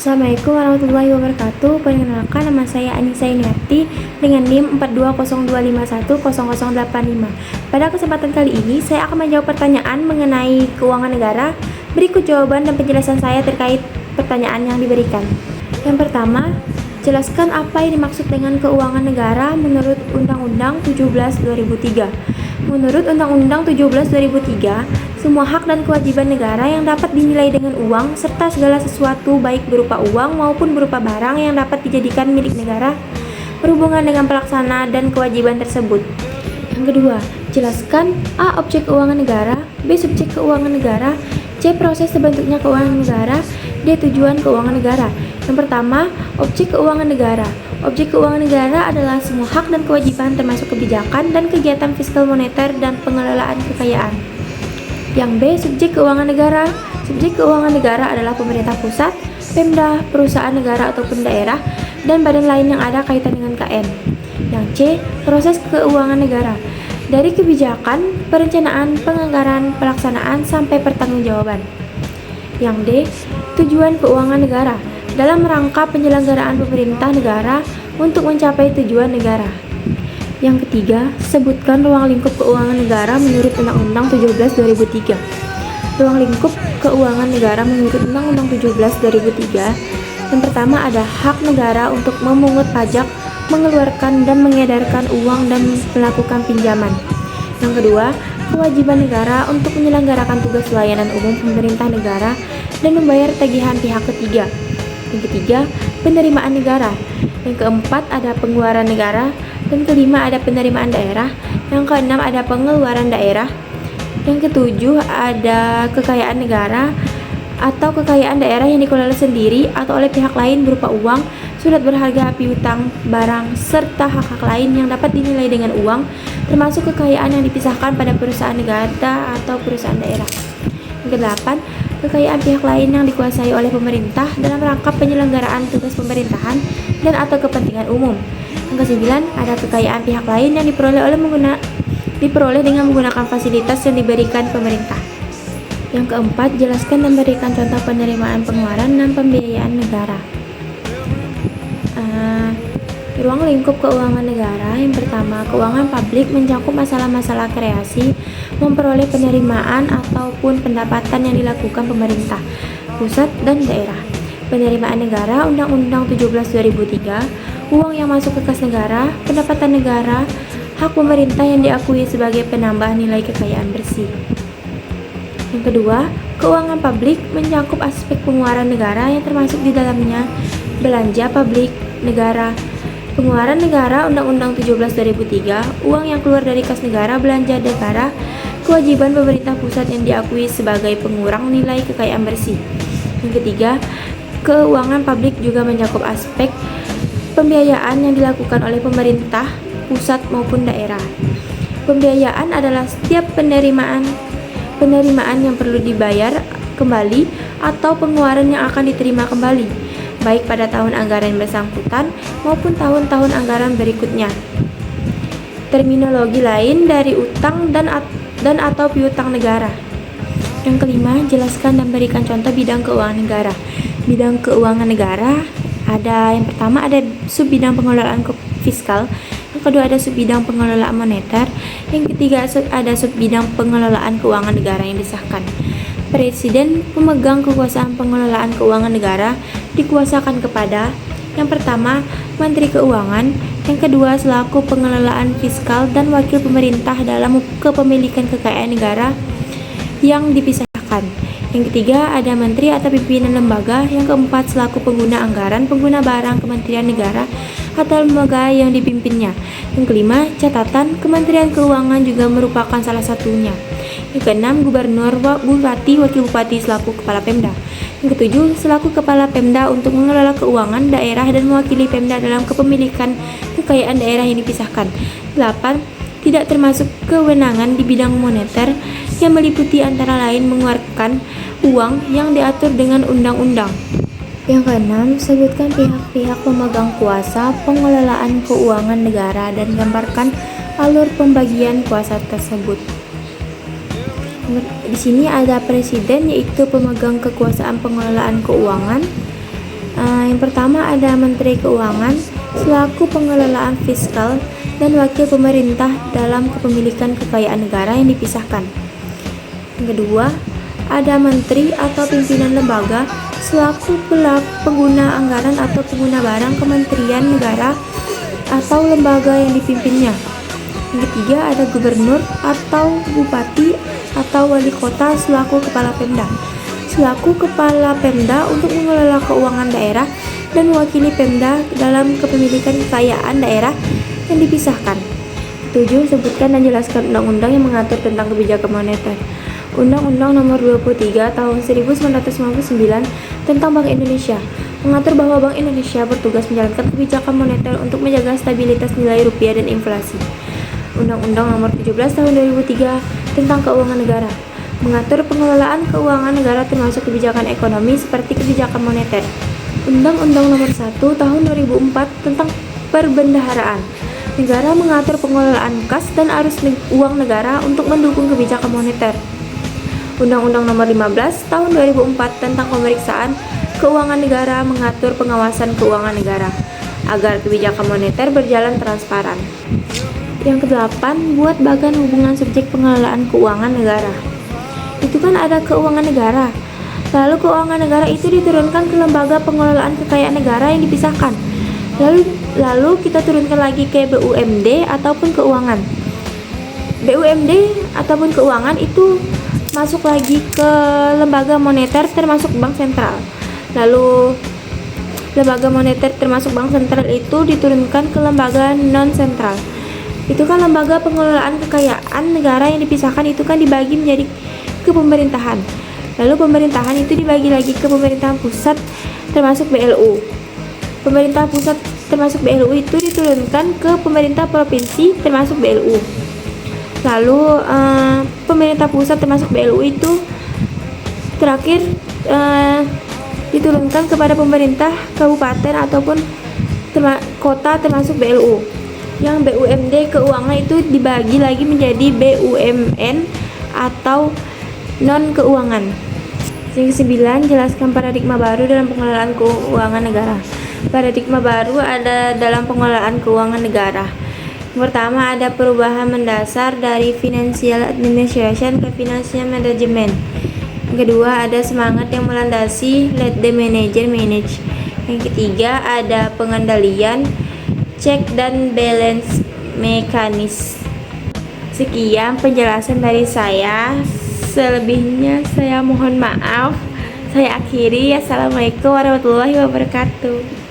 Assalamualaikum warahmatullahi wabarakatuh. Perkenalkan, nama saya Anissa Iniarti dengan NIM 420210085. Pada kesempatan kali ini, saya akan menjawab pertanyaan mengenai keuangan negara. Berikut jawaban dan penjelasan saya terkait pertanyaan yang diberikan. Yang pertama, jelaskan apa yang dimaksud dengan keuangan negara menurut Undang-Undang 17/2003. Menurut Undang-Undang 17/2003, semua hak dan kewajiban negara yang dapat dinilai dengan uang serta segala sesuatu baik berupa uang maupun berupa barang yang dapat dijadikan milik negara berhubungan dengan pelaksana dan kewajiban tersebut. Yang kedua, jelaskan A. Objek keuangan negara, B. Subjek keuangan negara, C. Proses terbentuknya keuangan negara, D. Tujuan keuangan negara. Yang pertama, objek keuangan negara. Objek keuangan negara adalah semua hak dan kewajiban termasuk kebijakan dan kegiatan fiskal moneter dan pengelolaan kekayaan. Yang B. Subjek keuangan negara. Subjek keuangan negara adalah pemerintah pusat, Pemda, perusahaan negara ataupun daerah, dan badan lain yang ada kaitan dengan KN. Yang C. Proses keuangan negara. Dari kebijakan, perencanaan, penganggaran, pelaksanaan, sampai pertanggungjawaban. Yang D. Tujuan keuangan negara. Dalam rangka penyelenggaraan pemerintah negara untuk mencapai tujuan negara. Yang ketiga, sebutkan ruang lingkup keuangan negara menurut Undang-Undang 17/2003. Ruang lingkup keuangan negara menurut Undang-Undang 17/2003. Yang pertama ada hak negara untuk memungut pajak, mengeluarkan dan mengedarkan uang dan melakukan pinjaman. Yang kedua, kewajiban negara untuk menyelenggarakan tugas layanan umum pemerintah negara dan membayar tagihan pihak ketiga. Yang ketiga, penerimaan negara. Yang keempat ada pengeluaran negara. Yang kelima ada penerimaan daerah. Yang keenam ada pengeluaran daerah. Yang ketujuh ada kekayaan negara atau kekayaan daerah yang dikelola sendiri atau oleh pihak lain berupa uang, surat berharga, piutang, barang, serta hak-hak lain yang dapat dinilai dengan uang, termasuk kekayaan yang dipisahkan pada perusahaan negara atau perusahaan daerah. Yang kedelapan, kekayaan pihak lain yang dikuasai oleh pemerintah dalam rangka penyelenggaraan tugas pemerintahan dan atau kepentingan umum. Yang kesembilan, ada kekayaan pihak lain yang diperoleh dengan menggunakan fasilitas yang diberikan pemerintah. Yang keempat, jelaskan dan berikan contoh penerimaan pengeluaran dan pembiayaan negara. Ruang lingkup keuangan negara. Yang pertama, keuangan publik mencakup masalah-masalah kreasi, memperoleh penerimaan ataupun pendapatan yang dilakukan pemerintah pusat dan daerah. Penerimaan negara, Undang-Undang 17/2003, uang yang masuk ke kas negara, pendapatan negara, hak pemerintah yang diakui sebagai penambah nilai kekayaan bersih. Yang kedua, keuangan publik mencakup aspek pengeluaran negara yang termasuk di dalamnya belanja publik negara. Pengeluaran negara, Undang-Undang 17/2003, uang yang keluar dari kas negara, belanja negara, kewajiban pemerintah pusat yang diakui sebagai pengurang nilai kekayaan bersih. Yang ketiga, keuangan publik juga mencakup aspek pembiayaan yang dilakukan oleh pemerintah pusat maupun daerah. Pembiayaan adalah setiap penerimaan yang perlu dibayar kembali atau pengeluaran yang akan diterima kembali, baik pada tahun anggaran bersangkutan maupun tahun-tahun anggaran berikutnya. Terminologi lain dari utang dan atau piutang negara. Yang kelima, jelaskan dan berikan contoh bidang keuangan negara. Bidang keuangan negara ada yang pertama ada sub bidang pengelolaan fiskal, yang kedua ada sub bidang pengelolaan moneter, yang ketiga ada sub bidang pengelolaan keuangan negara yang disahkan. Presiden pemegang kekuasaan pengelolaan keuangan negara dikuasakan kepada yang pertama Menteri Keuangan, yang kedua selaku pengelolaan fiskal dan wakil pemerintah dalam kepemilikan kekayaan negara yang dipisahkan. Yang ketiga ada menteri atau pimpinan lembaga, yang keempat selaku pengguna anggaran, pengguna barang kementerian negara atau lembaga yang dipimpinnya. Yang kelima, catatan Kementerian Keuangan juga merupakan salah satunya. Yang keenam, gubernur, bupati, wakil bupati selaku kepala Pemda. Yang ketujuh, selaku kepala Pemda untuk mengelola keuangan daerah dan mewakili Pemda dalam kepemilikan kekayaan daerah yang dipisahkan. 8. Tidak termasuk kewenangan di bidang moneter yang meliputi antara lain mengeluarkan uang yang diatur dengan undang-undang. Yang keenam, sebutkan pihak-pihak pemegang kuasa pengelolaan keuangan negara dan gambarkan alur pembagian kuasa tersebut. Di sini ada presiden, yaitu pemegang kekuasaan pengelolaan keuangan. Yang pertama ada Menteri Keuangan selaku pengelolaan fiskal dan wakil pemerintah dalam kepemilikan kekayaan negara yang dipisahkan. Yang kedua, ada menteri atau pimpinan lembaga selaku pengguna anggaran atau pengguna barang kementerian negara atau lembaga yang dipimpinnya. Yang ketiga, ada gubernur atau bupati atau wali kota selaku kepala Pemda. Selaku kepala Pemda untuk mengelola keuangan daerah dan mewakili Pemda dalam kepemilikan kekayaan daerah yang dipisahkan. 7. Sebutkan dan jelaskan undang-undang yang mengatur tentang kebijakan moneter. Undang-Undang Nomor 23 Tahun 1999 tentang Bank Indonesia mengatur bahwa Bank Indonesia bertugas menjalankan kebijakan moneter untuk menjaga stabilitas nilai rupiah dan inflasi. Undang-Undang Nomor 17 Tahun 2003 tentang Keuangan Negara mengatur pengelolaan keuangan negara termasuk kebijakan ekonomi seperti kebijakan moneter. Undang-Undang Nomor 1 Tahun 2004 tentang Perbendaharaan Negara mengatur pengelolaan kas dan arus uang negara untuk mendukung kebijakan moneter. Undang-Undang Nomor 15 Tahun 2004 tentang Pemeriksaan Keuangan Negara mengatur pengawasan keuangan negara agar kebijakan moneter berjalan transparan. Yang kedelapan, buat bagan hubungan subjek pengelolaan keuangan negara. Itu kan ada keuangan negara. Lalu keuangan negara itu diturunkan ke lembaga pengelolaan kekayaan negara yang dipisahkan. Lalu kita turunkan lagi ke BUMD ataupun keuangan. BUMD ataupun keuangan itu masuk lagi ke lembaga moneter termasuk bank sentral. Lalu lembaga moneter termasuk bank sentral itu diturunkan ke lembaga non sentral. Itu kan lembaga pengelolaan kekayaan negara yang dipisahkan itu kan dibagi menjadi ke pemerintahan. Lalu pemerintahan itu dibagi lagi ke pemerintahan pusat termasuk BLU. Pemerintah pusat termasuk BLU itu diturunkan ke pemerintah provinsi termasuk BLU. Lalu pemerintah pusat termasuk BLU itu terakhir diturunkan kepada pemerintah kabupaten ataupun kota termasuk BLU. Yang BUMD keuangan itu dibagi lagi menjadi BUMN atau non keuangan. Yang ke-9, jelaskan paradigma baru dalam pengelolaan keuangan negara. Paradigma baru ada dalam pengelolaan keuangan negara. Yang pertama, ada perubahan mendasar dari financial administration ke financial management. Yang kedua, ada semangat yang melandasi let the manager manage. Yang ketiga, ada pengendalian check dan balance mekanis. Sekian penjelasan dari saya. Selebihnya saya mohon maaf. Saya akhiri. Assalamualaikum warahmatullahi wabarakatuh.